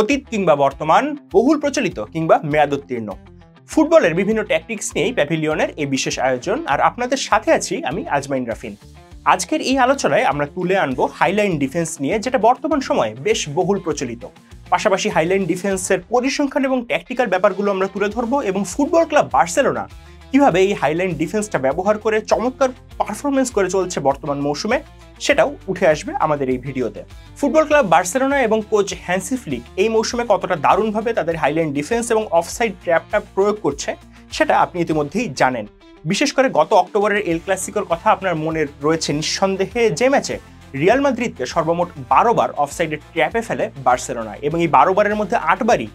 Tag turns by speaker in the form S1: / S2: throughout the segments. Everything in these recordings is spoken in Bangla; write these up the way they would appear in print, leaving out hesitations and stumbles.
S1: অতীত কিংবা বর্তমান, বহুল প্রচলিত কিংবা মেয়াদোত্তীর্ণ, ফুটবলের বিভিন্ন ট্যাকটিক্স নিয়েই প্যাভিলিয়নের এই বিশেষ আয়োজন। আর আপনাদের সাথে আছি আমি আজমাইন রাফিন। আজকের এই আলোচনায় আমরা তুলে আনবো হাইলাইন ডিফেন্স নিয়ে, যেটা বর্তমান সময়ে বেশ বহুল প্রচলিত। পাশাপাশি হাইলাইন ডিফেন্সের পরিসংখ্যান এবং ট্যাকটিক্যাল ব্যাপারগুলো আমরা তুলে ধরবো, এবং ফুটবল ক্লাব বার্সেলোনা কিভাবে এই হাইলাইন ডিফেন্সটা ব্যবহার করে চমৎকার পারফরমেন্স করে চলছে বর্তমান মৌসুমে, সেটাও উঠে আসবে আমাদের এই ভিডিওতে। ফুটবল ক্লাব বার্সেলোনা এবং কোচ হ্যান্সি ফ্লিক এই মৌসুমে কতটা দারুণভাবে তাদের হাইলাইন ডিফেন্স এবং অফসাইড ট্র্যাপটা প্রয়োগ করছে সেটা আপনি ইতিমধ্যেই জানেন। বিশেষ করে গত অক্টোবরের এল ক্লাসিকোর কথা আপনার মনে রয়েছে নিঃসন্দেহে, যে ম্যাচে রিয়াল মাদ্রিদকে সর্বমোট 12 বার অফসাইডের ট্র্যাপে ফেলে বার্সেলোনা, এবং এই 12 বারের মধ্যে 8 বারই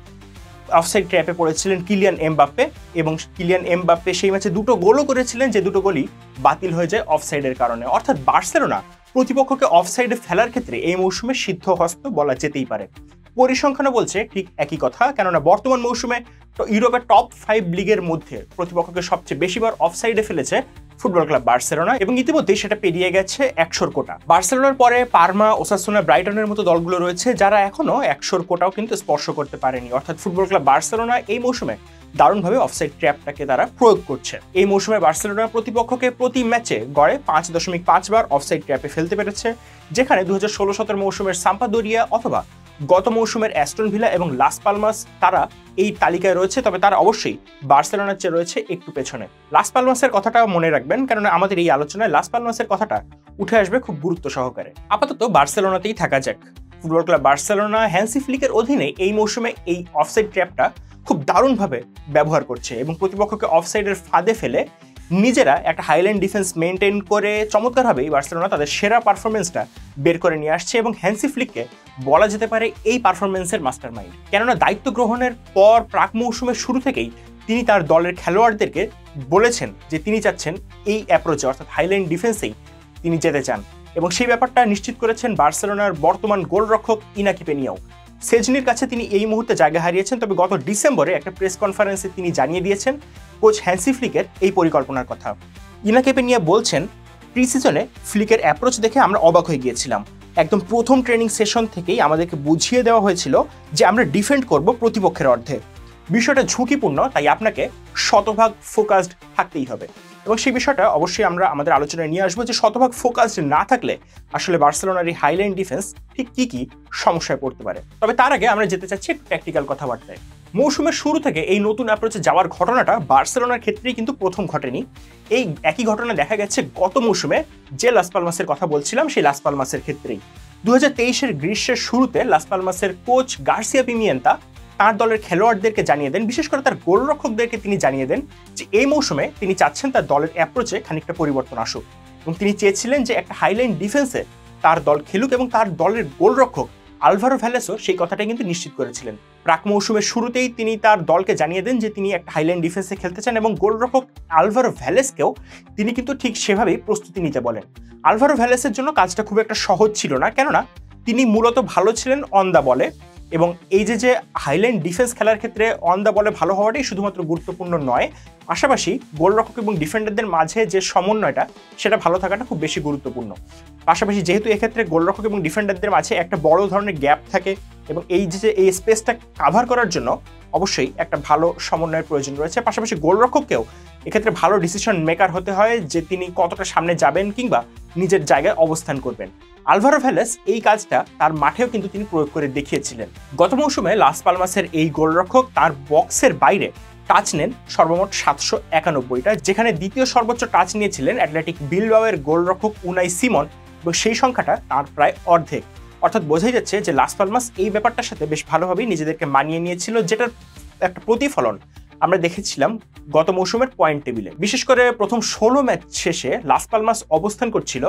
S1: অফসাইড ট্র্যাপে পড়েছিলেন কিলিয়ান এমবাপ্পে, এবং কিলিয়ান এমবাপ্পে সেই ম্যাচে দুটো গোলও করেছিলেন, যে দুটো গোলই বাতিল হয়ে যায় অফসাইডের কারণে। অর্থাৎ বার্সেলোনা প্রতিপক্ষকে অফসাইডে ফেলার ক্ষেত্রে এই মৌসুমে সিদ্ধহস্ত বলা যেতেই পারে। পরিসংখ্যানও বলছে ঠিক একই কথা, কেননা বর্তমান মৌসুমে ইউরোপের টপ 5 লিগের মধ্যে প্রতিপক্ষকে সবচেয়ে বেশিবার অফসাইডে ফেলেছে ফুটবল ক্লাব বার্সেলোনা, এবং ইতিমধ্যেই সেটা পেরিয়ে গেছে 100 কোটা। বার্সেলোনার পরে পারমা, ওসাসুনা, ব্রাইটনের মতো দলগুলো রয়েছে যারা এখনো 100 কোটাও কিন্তু স্পর্শ করতে পারেনি। অর্থাৎ ফুটবল ক্লাব বার্সেলোনা এই মৌসুমে দারুণভাবে অফসাইড ট্র্যাপটাকে তারা প্রয়োগ করছে। এই মৌসুমে বার্সেলোনা প্রতিপক্ষকে প্রতি ম্যাচে গড়ে 5.5 বার অফসাইড ট্র্যাপে ফেলতে পেরেছে, যেখানে 2016-17 মৌসুমের সাম্পাদোরিয়া অথবা গত মৌসুমের অ্যাস্টন ভিলা এবং লাস পালমাস তারা এই তালিকায় রয়েছে, তবে তারা অবশ্যই বার্সেলোনার চেয়ে রয়েছে একটু পেছনে। লাস পালমাসের কথাটা মনে রাখবেন, কেননা আমাদের এই আলোচনায় লাস পালমাসের কথাটা উঠে আসবে খুব গুরুত্ব সহকারে। আপাতত বার্সেলোনাতেই থাকা যাক। ফুটবল ক্লাব বার্সেলোনা হ্যান্সি ফ্লিকের অধীনে এই মৌসুমে এই অফসাইড ট্র্যাপটা খুব দারুণভাবে ব্যবহার করছে, এবং প্রতিপক্ষকে অফসাইডের ফাঁদে ফেলে নিজেরা একটা হাইলাইন ডিফেন্স মেনটেন করে চমৎকারভাবে বার্সেলোনা তাদের সেরা পারফরমেন্সটা বের করে নিয়ে আসছে, এবং হ্যান্সি ফ্লিককে বলা যেতে পারে এই পারফরমেন্সের মাস্টার মাইন্ড। কেননা দায়িত্ব গ্রহণের পর প্রাক মৌসুমের শুরু থেকেই তিনি তার দলের খেলোয়াড়দেরকে বলেছেন যে তিনি চাচ্ছেন এই অ্যাপ্রোচে, অর্থাৎ হাইলাইন ডিফেন্সেই তিনি যেতে চান, এবং সেই ব্যাপারটা নিশ্চিত করেছেন বার্সেলোনার বর্তমান গোলরক্ষক ইনাকি পেনিয়াও। সেজনির কাছে তিনি এই মুহূর্তে জায়গা হারিয়েছেন, তবে গত ডিসেম্বরে একটা প্রেস কনফারেন্সে তিনি জানিয়ে দিয়েছেন কোচ হ্যান্সি ফ্লিকের এই পরিকল্পনার কথা। ইনাকি পেনিয়া বলছেন, প্রি সিজনে ফ্লিকের অ্যাপ্রোচ দেখে আমরা অবাক হয়ে গিয়েছিলাম। একদম প্রথম ট্রেনিং সেশন থেকেই আমাদেরকে বুঝিয়ে দেওয়া হয়েছিল যে আমরা ডিফেন্ড করব প্রতিপক্ষের অর্ধে। বিষয়টা ঝুঁকিপূর্ণ, তাই আপনাকে শতভাগ ফোকাসড থাকতেই হবে, এবং সেই বিষয়টা অবশ্যই আমরা আমাদের আলোচনায় নিয়ে আসবো যে শতভাগ ফোকাসড না থাকলে আসলে বার্সেলোনার এই হাইলাইন ডিফেন্স ঠিক কি সমস্যায় পড়তে পারে। তবে তার আগে আমরা যেতে চাচ্ছি একটু প্র্যাকটিক্যাল কথাবার্তায়। মৌসুমের শুরু থেকে এই নতুন অ্যাপ্রোচে যাওয়ার ঘটনাটা বার্সেলোনার ক্ষেত্রেই কিন্তু প্রথম ঘটেনি। এই একই ঘটনা দেখা গেছে গত মৌসুমে যে লাস পালমাসের কথা বলছিলাম সেই লাস পালমাসের ক্ষেত্রেই। 2023-এর গ্রীষ্মের শুরুতে লাস পালমাসের কোচ গার্সিয়া পিমিয়েন্তা তার দলের খেলোয়াড়দেরকে জানিয়ে দেন, বিশেষ করে তার গোলরক্ষকদেরকে তিনি জানিয়ে দেন যে এই মৌসুমে তিনি চাচ্ছেন তার দলের অ্যাপ্রোচে খানিকটা পরিবর্তন আসুক, এবং তিনি চেয়েছিলেন যে একটা হাইলাইন ডিফেন্সে তার দল খেলুক, এবং তার দলের গোলরক্ষক আলভারো ভ্যালেসও সেই কথাটাই কিন্তু নিশ্চিত করেছিলেন। প্রাক মৌসুমের শুরুতেই তিনি তার দলকে জানিয়ে দেন যে তিনি একটা হাইলাইন ডিফেন্সে খেলতে চান, এবং গোলরক্ষক আলভারো ভ্যালেসকেও তিনি কিন্তু ঠিক সেভাবেই প্রস্তুতি নিতে বলেন। আলভারো ভ্যালেসের জন্য কাজটা খুব একটা সহজ ছিল না, কেননা তিনি মূলত ভালো ছিলেন অন দ্য বলে, এবং এই যে হাইলাইন ডিফেন্স খেলার ক্ষেত্রে অন দ্য বলে ভালো হওয়াটাই শুধুমাত্র গুরুত্বপূর্ণ নয়, পাশাপাশি গোলরক্ষক এবং ডিফেন্ডারদের মাঝে যে সমন্বয়টা সেটা ভালো থাকাটা খুব বেশি গুরুত্বপূর্ণ। পাশাপাশি যেহেতু এক্ষেত্রে গোলরক্ষক এবং ডিফেন্ডারদের মাঝে একটা বড় ধরনের গ্যাপ থাকে, এবং এই স্পেসটা কাভার করার জন্য অবশ্যই একটা ভালো সমন্বয়ের প্রয়োজন রয়েছে। পাশাপাশি গোলরক্ষককেও এক্ষেত্রে ভালো ডিসিশন মেকার হতে হয় যে তিনি কতটা সামনে যাবেন কিংবা নিজের জায়গায় অবস্থান করবেন। আলভারো ভ্যালেস এই কাজটা তার মাঠেও কিন্তু তিনি প্রয়োগ করে দেখিয়েছিলেন। গত মৌসুমে লাস পালমাসের এই গোলরক্ষক তার বক্সের বাইরে টাচ নেন সর্বমোট 791টা, যেখানে দ্বিতীয় সর্বোচ্চ টাচ নিয়েছিলেন অ্যাটলেটিক বিলবাওয়ের গোলরক্ষক উনাই সিমন, এবং সেই সংখ্যাটা তার প্রায় অর্ধেক। অর্থাৎ বোঝাই যাচ্ছে যে লাস পালমাস এই ব্যাপারটার সাথে বেশ ভালোভাবেই নিজেদেরকে মানিয়ে নিয়েছিল, যেটার একটা প্রতিফলন আমরা দেখেছিলাম গত মৌসুমের পয়েন্ট টেবিলে। বিশেষ করে প্রথম 16 ম্যাচ শেষে লাস পালমাস অবস্থান করছিল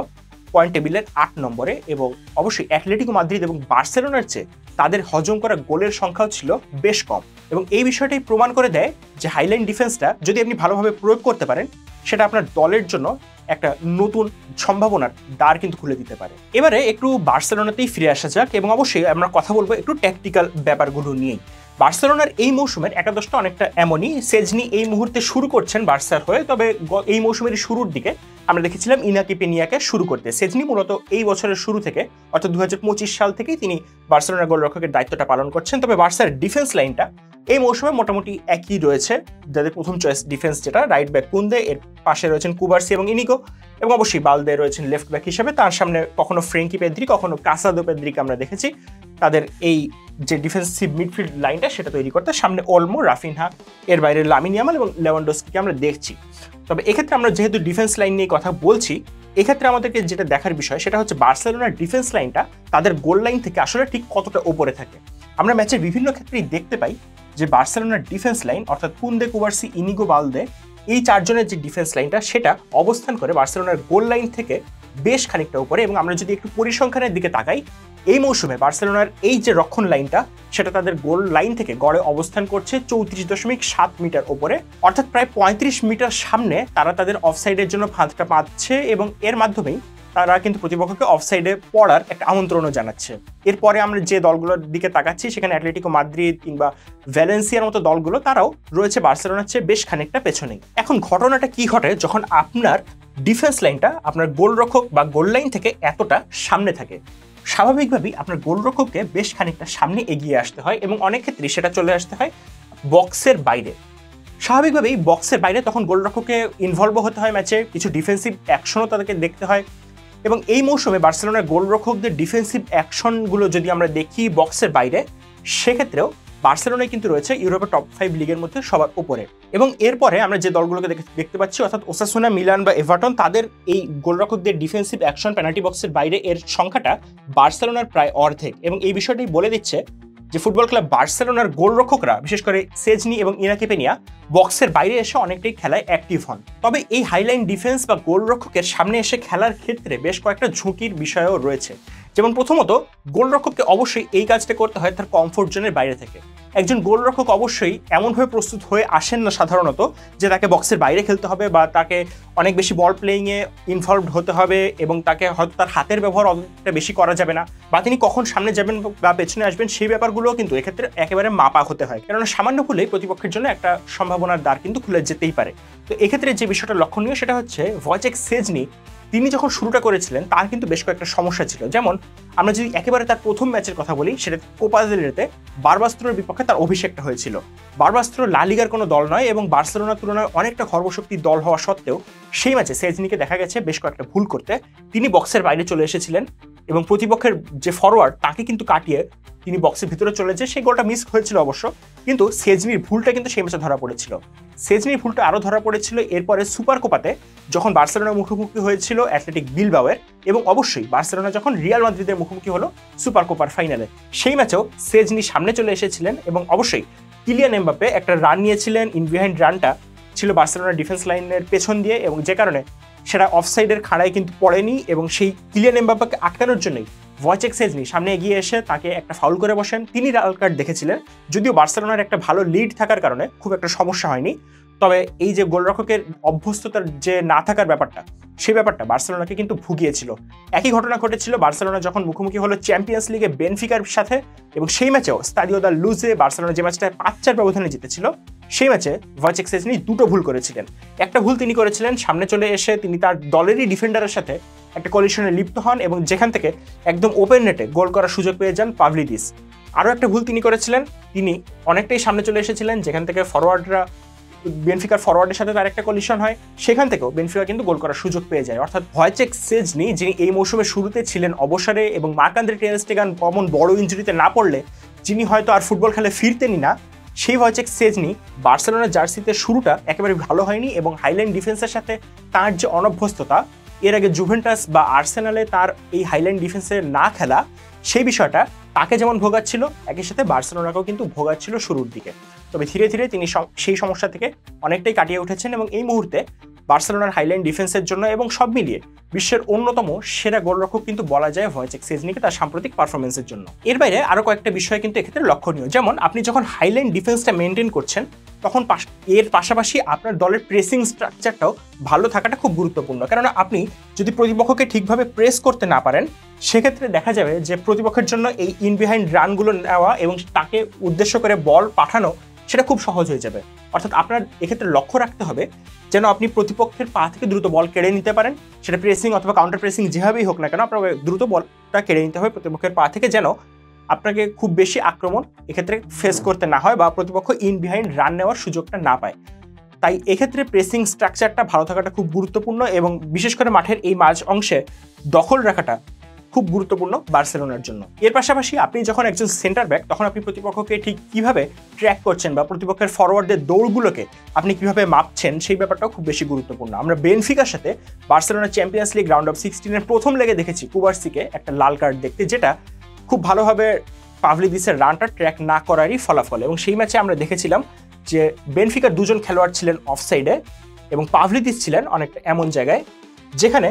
S1: পয়েন্ট টেবিলের 8 নম্বরে, এবং অবশ্যই অ্যাটলেটিকো মাদ্রিদ এবং বার্সেলোনার চেয়ে তাদের হজম করা গোলের সংখ্যাও ছিল বেশ কম, এবং এই বিষয়টাই প্রমাণ করে দেয় যে হাইলাইন ডিফেন্সটা যদি আপনি ভালোভাবে প্রয়োগ করতে পারেন সেটা আপনার দলের জন্য একটা নতুন সম্ভাবনার দ্বার কিন্তু খুলে দিতে পারে। এবারে একটু বার্সেলোনাতেই ফিরে আসা যাক, এবং অবশ্যই আমরা কথা বলবো একটু ট্যাকটিক্যাল ব্যাপারগুলো নিয়েই। বার্সেলোনার এই মৌসুমের একাদশটা অনেকটা এমনই। সেজনি এই মুহূর্তে শুরু করছেন বার্সার হয়ে, তবে এই মৌসুমের শুরুর দিকে আমরা দেখেছিলাম ইনাকি পেনিয়াকে শুরু করতে। সেজনি মূলত এই বছরের শুরু থেকে অর্থাৎ 2025 সাল থেকেই তিনি বার্সেলোনার গোলরক্ষকের দায়িত্বটা পালন করছেন। তবে বার্সার ডিফেন্স লাইনটা এই মৌসুমে মোটামুটি একই রয়েছে। যাদের প্রথম চয়েস ডিফেন্স যেটা, রাইট ব্যাক কুন্দে, এর পাশে রয়েছেন কুবার্সি এবং ইনিগো, এবং অবশ্যই বালদে রয়েছেন লেফট ব্যাক হিসেবে। তার সামনে কখনো ফ্রেঙ্কি পেদ্রি, কখনো কাসাদো পেদ্রিকে আমরা দেখেছি তাদের এই যে ডিফেন্সিভ মিডফিল্ড লাইনটা সেটা তৈরি করতে। সামনে ওলমো, রাফিনহা, এর বাইরে লামিন ইয়ামাল এবং লেভানডস্কিকে আমরা দেখছি। তবে এক্ষেত্রে আমরা যেহেতু ডিফেন্স লাইন নিয়ে কথা বলছি, এক্ষেত্রে আমাদেরকে যেটা দেখার বিষয় সেটা হচ্ছে বার্সেলোনার ডিফেন্স লাইনটা তাদের গোল লাইন থেকে আসলে ঠিক কতটা ওপরে থাকে। আমরা ম্যাচের বিভিন্ন ক্ষেত্রেই দেখতে পাই যে বার্সেলোনার ডিফেন্স লাইন অর্থাৎ কুন্দে, কুবার্সি, ইনিগো, বালদে, এই চারজনের যে ডিফেন্স লাইনটা সেটা অবস্থান করে বার্সেলোনার গোল লাইন থেকে বেশ খানিকটা উপরে। এবং আমরা যদি একটু পরিসংখ্যানের দিকে তাকাই, এই মৌসুমে বার্সেলোনার এই যে রক্ষণ লাইনটা সেটা তাদের গোল লাইন থেকে গড়ে অবস্থান করছে 34.7 মিটার ওপরে, অর্থাৎ প্রায় 35 মিটার সামনে তারা তাদের অফসাইডের জন্য ফাঁদটা পাচ্ছে, এবং এর মাধ্যমেই তারা কিন্তু প্রতিপক্ষকে অফসাইডে পড়ার একটা আমন্ত্রণও জানাচ্ছে। এরপরে আমরা যে দলগুলোর দিকে তাকাচ্ছি সেখানে অ্যাটলেটিকো মাদ্রিদ কিংবা ভ্যালেন্সিয়ার মতো দলগুলো তারাও রয়েছে বার্সেলোনার চেয়ে বেশ খানিকটা পেছনেই। এখন ঘটনাটা কি ঘটে যখন আপনার ডিফেন্স লাইনটা আপনার গোলরক্ষক বা গোল লাইন থেকে এতটা সামনে থাকে? স্বাভাবিকভাবেই আপনার গোলরক্ষককে বেশ খানিকটা সামনে এগিয়ে আসতে হয়, এবং অনেক ক্ষেত্রে সেটা চলে আসতে হয় বক্সের বাইরে। স্বাভাবিকভাবেই বক্সের বাইরে তখন গোলরক্ষককে ইনভলভ হতে হয় ম্যাচে, কিছু ডিফেন্সিভ অ্যাকশনও তাদেরকে দেখতে হয়। এবং এই মৌসুমে বার্সেলোনার গোলরক্ষকদের ডিফেন্সিভ অ্যাকশনগুলো যদি আমরা দেখি বক্সের বাইরে, সেক্ষেত্রেও বার্সেলোনায় কিন্তু রয়েছে ইউরোপের টপ 5 লিগের মধ্যে সবার উপরে। এবং এরপরে আমরা যে দলগুলোকে দেখতে পাচ্ছি অর্থাৎ ওসাসুনা, মিলান বা এভারটন, তাদের এই গোলরক্ষকদের ডিফেন্সিভ অ্যাকশন পেনাল্টি বক্সের বাইরে এর সংখ্যাটা বার্সেলোনার প্রায় অর্ধেক। এবং এই বিষয়টাই বলে দিচ্ছে যে ফুটবল ক্লাব বার্সেলোনার গোলরক্ষকরা, বিশেষ করে সেজনি এবং ইনাকি পেনিয়া, বক্সের বাইরে এসে অনেকটাই খেলায় অ্যাক্টিভ হন। তবে এই হাইলাইন ডিফেন্স বা গোলরক্ষকের সামনে এসে খেলার ক্ষেত্রে বেশ কয়েকটা ঝুঁকির বিষয়ও রয়েছে। যেমন প্রথমত, গোলরক্ষককে অবশ্যই এই কাজটা করতে হয় তার কমফোর্ট জোনের বাইরে থেকে। একজন গোলরক্ষক অবশ্যই এমনভাবে প্রস্তুত হয়ে আসেন না সাধারণত যে তাকে বক্সের বাইরে খেলতে হবে বা তাকে অনেক বেশি বল প্লেয়িংয়ে ইনভলভড হতে হবে, এবং তাকে হয়তো তার হাতের ব্যবহার অতটা বেশি করা যাবে না, বা তিনি কখন সামনে যাবেন বা পেছনে আসবেন সেই ব্যাপারগুলোও কিন্তু এক্ষেত্রে একেবারে মাপা হতে হয়। কেননা সামান্য ভুলেই প্রতিপক্ষের জন্য একটা সম্ভাবনার দ্বার কিন্তু খুলে যেতেই পারে। তো এক্ষেত্রে যে বিষয়টা লক্ষণীয় সেটা হচ্ছে ভয়েচেক সেজনি তিনি যখন শুরুটা করেছিলেন তার কিন্তু বেশ কয়েকটা সমস্যা ছিল। যেমন আমরা যদি একেবারে তার প্রথম ম্যাচের কথা বলি, সেটা কোপা দেল রেতে বারবাস্ত্রোর বিপক্ষে তার অভিষেকটা হয়েছিল। বারবাস্ত্রো লা লিগার কোনো দল নয়, এবং বার্সেলোনার তুলনায় অনেকটা সর্বশক্তির দল হওয়া সত্ত্বেও সেই ম্যাচে সেজনিকে দেখা গেছে বেশ কয়েকটা ভুল করতে। তিনি বক্সের বাইরে চলে এসেছিলেন এবং প্রতিপক্ষের যে ফরওয়ার্ড তাকে কিন্তু কাটিয়ে তিনি বক্সের ভিতরে চলে যায়। সেই গোলটা মিস হয়েছিল অবশ্য, কিন্তু সেজনির ভুলটা কিন্তু সেই ম্যাচে ধরা পড়েছিল। সেজনির ভুলটা আরও ধরা পড়েছিল এরপরে সুপার কোপাতে, যখন বার্সেলোনার মুখোমুখি হয়েছিল অ্যাথলেটিক বিলবাওয়ের, এবং অবশ্যই বার্সেলোনা যখন রিয়াল মাদ্রিদের মুখোমুখি হলো সুপার কোপার ফাইনালে, সেই ম্যাচেও সেজনি সামনে চলে এসেছিলেন। এবং অবশ্যই কিলিয়ান এমবাপ্পে একটা রান নিয়েছিলেন, ইন বিহাইন্ড রানটা ছিল বার্সেলোনার ডিফেন্স লাইনের পেছন দিয়ে, এবং যে কারণে সেটা অফসাইডের খাড়ায় কিন্তু পড়েনি। এবং সেই কিলিয়ান এমবাপ্পেকে আটকানোর জন্যই ভয়েচেক সেজনি সামনে এগিয়ে এসে তাকে একটা ফাউল করে বসেন। তিনি লাল কার্ড দেখেছিলেন, যদিও বার্সেলোনার একটা ভালো লিড থাকার কারণে খুব একটা সমস্যা হয়নি। তবে এই যে গোলরক্ষকের অভ্যস্ততার যে না থাকার ব্যাপারটা, সেই ব্যাপারটা বার্সেলোনাকে কিন্তু ভুগিয়েছিল। একই ঘটনা ঘটেছিল বার্সেলোনা যখন মুখোমুখি হলো চ্যাম্পিয়ন্স লিগে বেনফিকার সাথে, এবং সেই ম্যাচেও স্তাদিও দা লুজে বার্সেলোনা যে ম্যাচটা 5-4 ব্যবধানে জিতেছিল, সেই ম্যাচে ভয়েচেক সেজনি দুটো ভুল করেছিলেন। একটা ভুল তিনি করেছিলেন সামনে চলে এসে তিনি তার দলেরই ডিফেন্ডারের সাথে একটা কলিশনে লিপ্ত হন, এবং যেখান থেকে একদম ওপেন নেটে গোল করার সুযোগ পেয়ে যান পাভলিদিস। আরও একটা ভুল তিনি করেছিলেন, তিনি অনেকটাই সামনে চলে এসেছিলেন যেখান থেকে ফরওয়ার্ডরা বেনফিকার ফরওয়ার্ডের সাথে তার একটা কলিশন হয়, সেখান থেকেও বেনফিকা কিন্তু গোল করার সুযোগ পেয়ে যায়। অর্থাৎ ভয়েচেক সেজনি, যিনি এই মৌসুমের শুরুতে ছিলেন অবসরে এবং মার্ক-আন্দ্রে টের স্টেগান অমন বড় ইনজুরিতে না পড়লে যিনি হয়তো আর ফুটবল খেলে ফিরতেনই না, সেই ভয়েচেক সেজনি বার্সেলোনার জার্সিতে শুরুটা একেবারে ভালো হয়নি, এবং হাইলাইন ডিফেন্সের সাথে তার যে অনভ্যস্ততা, এর আগে জুভেন্টাস বা আর্সেনালে তার এই হাইলাইন ডিফেন্সে না খেলা, সেই বিষয়টা তাকে যেমন ভোগাচ্ছিল, একই সাথে বার্সেলোনাকেও কিন্তু ভোগাচ্ছিল শুরুর দিকে। তবে ধীরে ধীরে তিনি সেই সমস্যা থেকে অনেকটাই কাটিয়ে উঠেছেন, এবং এই মুহূর্তে বার্সেলোনার হাইলাইন ডিফেন্সের জন্য এবং সব মিলিয়ে বিশ্বের অন্যতম সেরা গোলরক্ষক কিন্তু বলা যায় ভয়েচেক সেজনিকে তার সাম্প্রতিক পারফরমেন্সের জন্য। এর বাইরে আরও কয়েকটা বিষয় কিন্তু এক্ষেত্রে লক্ষণীয়। যেমন আপনি যখন হাইলাইন ডিফেন্সটা মেনটেন করছেন, তখন এর পাশাপাশি আপনার দলের প্রেসিং স্ট্রাকচারটাও ভালো থাকাটা খুব গুরুত্বপূর্ণ। কেননা আপনি যদি প্রতিপক্ষকে ঠিকভাবে প্রেস করতে না পারেন, সেক্ষেত্রে দেখা যাবে যে প্রতিপক্ষের জন্য এই ইন বিহাইন্ড রানগুলো নেওয়া এবং তাকে উদ্দেশ্য করে বল পাঠানো সেটা খুব সহজ হয়ে যাবে। অর্থাৎ আপনার এক্ষেত্রে লক্ষ্য রাখতে হবে যেন আপনি প্রতিপক্ষের পা থেকে দ্রুত বল কেড়ে নিতে পারেন। সেটা প্রেসিং অথবা কাউন্টার প্রেসিং যেভাবেই হোক না কেন, আপনার দ্রুত বলটা কেড়ে নিতে হবে প্রতিপক্ষের পা থেকে, যেন আপনাকে খুব বেশি আক্রমণ এক্ষেত্রে ফেস করতে না হয় বা প্রতিপক্ষ ইন বিহাইন্ড রান নেওয়ার সুযোগটা না পায়। তাই এক্ষেত্রে প্রেসিং স্ট্রাকচারটা ভালো থাকাটা খুব গুরুত্বপূর্ণ এবং বিশেষ করে মাঠের এই মাঝ অংশে দখল রাখাটা খুব গুরুত্বপূর্ণ বার্সেলোনার জন্য। এর পাশাপাশি আপনি যখন একজন সেন্টার ব্যাক, তখন আপনি প্রতিপক্ষকে ঠিক কিভাবে ট্র্যাক করছেন বা প্রতিপক্ষের ফরওয়ার্ডের দৌড়গুলোকে আপনি কিভাবে মাপছেন সেই ব্যাপারটাও খুব বেশি গুরুত্বপূর্ণ। আমরা বেনফিকার সাথে Barcelona Champions League round of 16-এর প্রথম লেগে দেখেছি কুবার্সিকে একটা লাল কার্ড দেখতে, যেটা খুব ভালোভাবে পাভলিদিসের রানটা ট্র্যাক না করারই ফলাফল। এবং সেই ম্যাচে আমরা দেখেছিলাম যে বেনফিকার দুজন খেলোয়াড় ছিলেন অফসাইডে এবং পাভলিদিস ছিলেন অনেকটা এমন জায়গায় যেখানে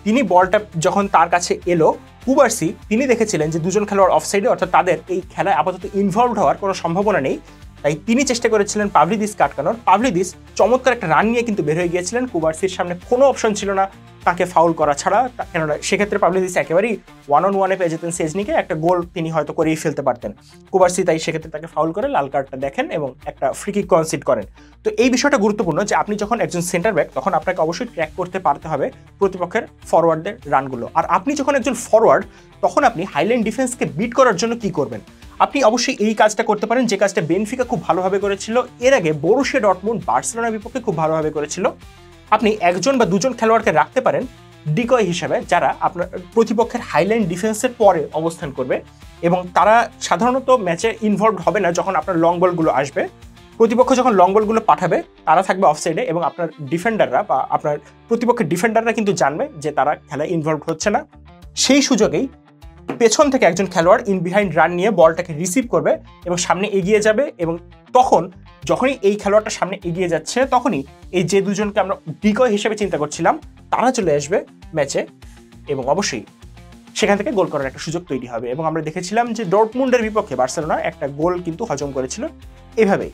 S1: তিনি বলটা যখন তার কাছে এলো, কুবার্সি তিনি দেখেছিলেন যে দুজন খেলোয়াড় অফসাইডে, অর্থাৎ তাদের এই খেলায় আপাতত ইনভলভড হওয়ার কোনো সম্ভাবনা নেই। তাই তিনি চেষ্টা করেছিলেন পাভলিদিসকে আটকানোর। পাভলিদিস চমৎকার একটা রান নিয়ে কিন্তু বের হয়ে গিয়েছিলেন। কুবার্সির সামনে কোনো অপশন ছিল না তাকে ফাউল করা ছাড়া, কেননা সেক্ষেত্রে পাভলিদিস একেবারেই 1-on-1-এ পেয়ে যেতেন সেজনিকে, একটা গোল তিনি হয়তো করেই ফেলতে পারতেন। কুবার্সি তাই সেক্ষেত্রে তাকে ফাউল করে লাল কার্ডটা দেখেন এবং একটা ফ্রি কিক কনসিড করেন। তো এই বিষয়টা গুরুত্বপূর্ণ যে আপনি যখন একজন সেন্টার ব্যাক, তখন আপনাকে অবশ্যই ট্র্যাক করতে পারতে হবে প্রতিপক্ষের ফরওয়ার্ডদের রানগুলো। আর আপনি যখন একজন ফরওয়ার্ড, তখন আপনি হাইলাইন ডিফেন্সকে বিট করার জন্য কি করবেন? আপনি অবশ্যই এই কাজটা করতে পারেন যে কাজটা বেনফিকা খুব ভালোভাবে করেছিল, এর আগে বরুশিয়া ডর্টমুন্ড বার্সেলোনার বিপক্ষে খুব ভালোভাবে করেছিল। আপনি একজন বা দুজন খেলোয়াড়কে রাখতে পারেন ডিকয় হিসাবে, যারা আপনার প্রতিপক্ষের হাইলাইন ডিফেন্সের পরে অবস্থান করবে এবং তারা সাধারণত ম্যাচে ইনভলভড হবে না যখন আপনার লং বলগুলো আসবে। প্রতিপক্ষ যখন লং বলগুলো পাঠাবে তারা থাকবে অফসাইডে এবং আপনার ডিফেন্ডাররা বা আপনার প্রতিপক্ষের ডিফেন্ডাররা কিন্তু জানবে যে তারা খেলায় ইনভলভড হচ্ছে না। সেই সুযোগেই পেছন থেকে একজন খেলোয়াড় ইন বিহাইন্ড রান নিয়ে বলটাকে রিসিভ করবে এবং সামনে এগিয়ে যাবে, এবং তখন যখনই এই খেলোয়াড়টা সামনে এগিয়ে যাচ্ছে, তখনই এই যে দুজনকে আমরা ডিকয় হিসেবে চিন্তা করছিলাম তারা চলে আসবে ম্যাচে এবং অবশ্যই সেখান থেকে গোল করার একটা সুযোগ তৈরি হবে। এবং আমরা দেখেছিলাম যে ডর্টমুন্ডের বিপক্ষে বার্সেলোনা একটা গোল কিন্তু হজম করেছিল এভাবেই।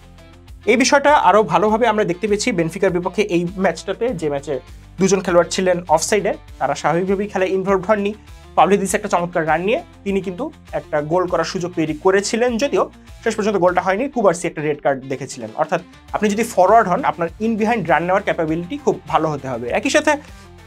S1: এই বিষয়টা আরও ভালোভাবে আমরা দেখতে পেয়েছি বেনফিকার বিপক্ষে এই ম্যাচটাতে, যে ম্যাচে দুজন খেলোয়াড় ছিলেন অফসাইডে, তারা স্বাভাবিকভাবেই খেলায় ইনভলভড হননি। পাভলিদিস একটা চমৎকার রান নিয়ে তিনি কিন্তু একটা গোল করার সুযোগ তৈরি করেছিলেন, যদিও শেষ পর্যন্ত গোলটা হয়নি। কুবার্সি একটা রেড কার্ড দেখেছিলেন। অর্থাৎ আপনি যদি ফরওয়ার্ড হন, আপনার ইন বিহাইন্ড রান নেওয়ার ক্যাপাবিলিটি খুব ভালো হতে হবে। একই সাথে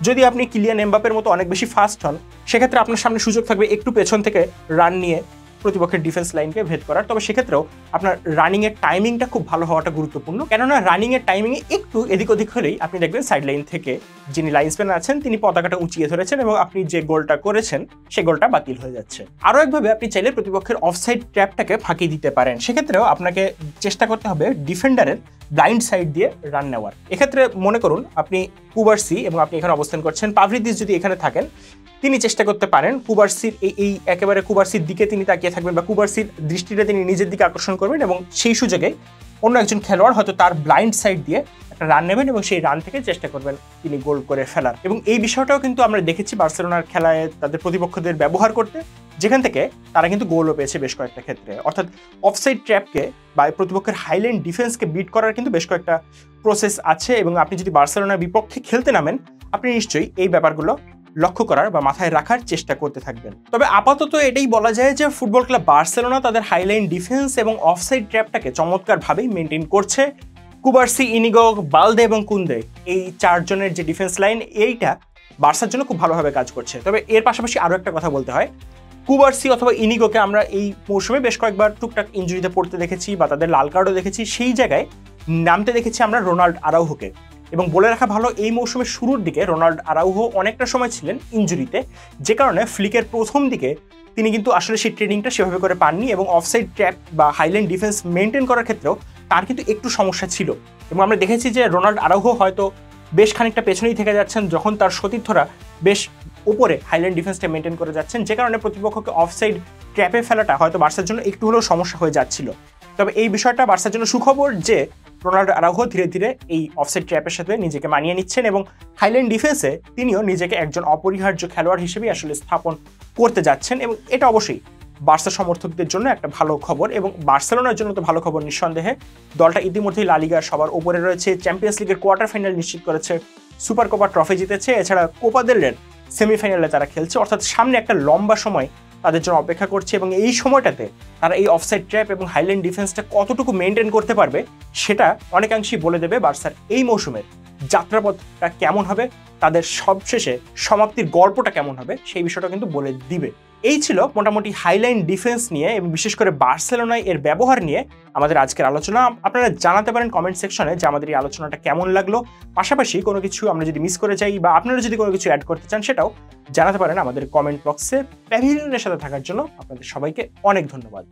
S1: যদি আপনি কিলিয়ান এমবাপের মতো অনেক বেশি ফাস্ট হন, সেক্ষেত্রে আপনার সামনে সুযোগ থাকবে একটু পেছন থেকে রান নিয়ে প্রতিপক্ষের ডিফেন্স লাইনকে ভেদ করার। তবে সেক্ষেত্রেও আপনার রানিংয়ের টাইমিংটা খুব ভালো হওয়াটা গুরুত্বপূর্ণ, কেননা রানিংয়ের টাইমিংয়ে একটু এদিক ওদিক হলেই আপনি দেখবেন সাইড লাইন থেকে যিনি লাইন্সম্যান আছেন তিনি পতাকাটা উঁচিয়ে ধরেছেন এবং আপনি যে গোলটা করেছেন সেই গোলটা বাতিল হয়ে যাচ্ছে। আরও একভাবে আপনি চাইলে প্রতিপক্ষের অফসাইড ট্র্যাপটাকে ফাঁকি দিতে পারেন। সেক্ষেত্রেও আপনাকে চেষ্টা করতে হবে ডিফেন্ডারের ব্লাইন্ড সাইড দিয়ে রান নেওয়ার। এক্ষেত্রে মনে করুন আপনি কুবার্সি এবং আপনি এখানে অবস্থান করছেন, পাভলিদিস যদি এখানে থাকেন, তিনি চেষ্টা করতে পারেন কুবার্সির এই একেবারে কুবার্সির দিকে তিনি তাকিয়ে থাকবেন বা কুবার্সির দৃষ্টিটা তিনি নিজের দিকে আকর্ষণ করবেন এবং সেই সুযোগে অন্য একজন খেলোয়াড় হয়তো তার ব্লাইন্ড সাইড দিয়ে একটা রান নেবেন এবং সেই রান থেকে চেষ্টা করবেন তিনি গোল করে ফেলার। এবং এই বিষয়টাও কিন্তু আমরা দেখেছি বার্সেলোনার খেলায় তাদের প্রতিপক্ষদের ব্যবহার করতে, যেখান থেকে তারা কিন্তু গোলও পেয়েছে বেশ কয়েকটা ক্ষেত্রে। অর্থাৎ অফসাইড ট্র্যাপকে বা প্রতিপক্ষের হাইলাইন ডিফেন্সকে বিট করার কিন্তু বেশ কয়েকটা প্রসেস আছে এবং আপনি যদি বার্সেলোনার বিপক্ষে খেলতে নামেন, আপনি নিশ্চয়ই এই ব্যাপারগুলো লক্ষ্য করার বা মাথায় রাখার চেষ্টা করতে থাকবেন। তবে আপাতত এটাই বলা যায় যে ফুটবল ক্লাব বার্সেলোনা তাদের হাইলাইন ডিফেন্স এবং অফসাইড ট্র্যাপটাকে চমৎকারভাবেই মেনটেন করছে। কুবার্সি, ইনিগো, বালদে এবং কুন্দে, এই চারজনের যে ডিফেন্স লাইন, এইটা বার্সার জন্য খুব ভালোভাবে কাজ করছে। তবে এর পাশাপাশি আরও একটা কথা বলতে হয়, কুবার্সি অথবা ইনিগোকে আমরা এই মৌসুমে বেশ কয়েকবার টুকটাক ইনজুরিতে পড়তে দেখেছি বা তাদের লাল কার্ডও দেখেছি। সেই জায়গায় নামতে দেখেছি আমরা রোনাল্ড আরাউহোকে। এবং বলে রাখা ভালো, এই মৌসুমের শুরুর দিকে রোনাল্ড আরাউহো অনেকটা সময় ছিলেন ইনজুরিতে, যে কারণে ফ্লিকের প্রথম দিকে তিনি কিন্তু আসলে সেই ট্রেনিংটা সেভাবে করে পাননি এবং অফসাইড ট্র্যাপ বা হাইলাইন ডিফেন্স মেনটেন করার ক্ষেত্রেও তার কিন্তু একটু সমস্যা ছিল। এবং আমরা দেখেছি যে রোনাল্ড আরাউহো হয়তো বেশ খানিকটা পেছনেই থেকে যাচ্ছেন যখন তার সতীর্থরা বেশ উপরে হাইলাইন ডিফেন্সটা মেনটেন করে যাচ্ছেন, যে কারণে প্রতিপক্ষকে অফসাইড ট্র্যাপে ফেলাটা হয়তো বার্সার জন্য একটু হলেও সমস্যা হয়ে যাচ্ছিল। তবে এই বিষয়টা বার্সার জন্য সুখবর যে রোনাল্ড আরাউহো ধীরে ধীরে এই অফসাইড ট্র্যাপের সাথে নিজেকে মানিয়ে নিচ্ছেন এবং হাইলাইন ডিফেন্সে তিনিও নিজেকে একজন অপরিহার্য খেলোয়াড় হিসেবেই আসলে স্থাপন করতে যাচ্ছেন এবং এটা অবশ্যই বার্সা সমর্থকদের জন্য একটা ভালো খবর এবং বার্সেলোনার জন্য তো ভালো খবর নিঃসন্দেহে। দলটা ইতিমধ্যেই লা লিগার সবার উপরে রয়েছে, চ্যাম্পিয়ন্স লিগের কোয়ার্টার ফাইনাল নিশ্চিত করেছে, সুপার কোপা ট্রফি জিতেছে, এছাড়া কোপা দেল রের সেমিফাইনালে তারা খেলছে। অর্থাৎ সামনে একটা লম্বা সময় তাদের জন্য অপেক্ষা করছে এবং এই সময়টাতে তারা এই অফসাইড ট্র্যাপ এবং হাইল্যান্ড ডিফেন্সটা কতটুকু মেনটেন করতে পারবে সেটা অনেকাংশেই বলে দেবে বার্সার এই মৌসুমের যাত্রাপথটা কেমন হবে, তাদের সবশেষে সমাপ্তির গল্পটা কেমন হবে সেই বিষয়টা কিন্তু বলে দিবে। এই ছিল মোটামুটি হাইলাইন ডিফেন্স নিয়ে এবং বিশেষ করে বার্সেলোনায় এর ব্যবহার নিয়ে আমাদের আজকের আলোচনা। আপনারা জানাতে পারেন কমেন্ট সেকশনে যে আমাদের এই আলোচনাটা কেমন লাগলো। পাশাপাশি কোনো কিছু আমরা যদি মিস করে যাই বা আপনারা যদি কোনো কিছু অ্যাড করতে চান সেটাও জানাতে পারেন আমাদের কমেন্ট বক্সে। প্যাভিলিয়নের সাথে থাকার জন্য আপনাদের সবাইকে অনেক ধন্যবাদ।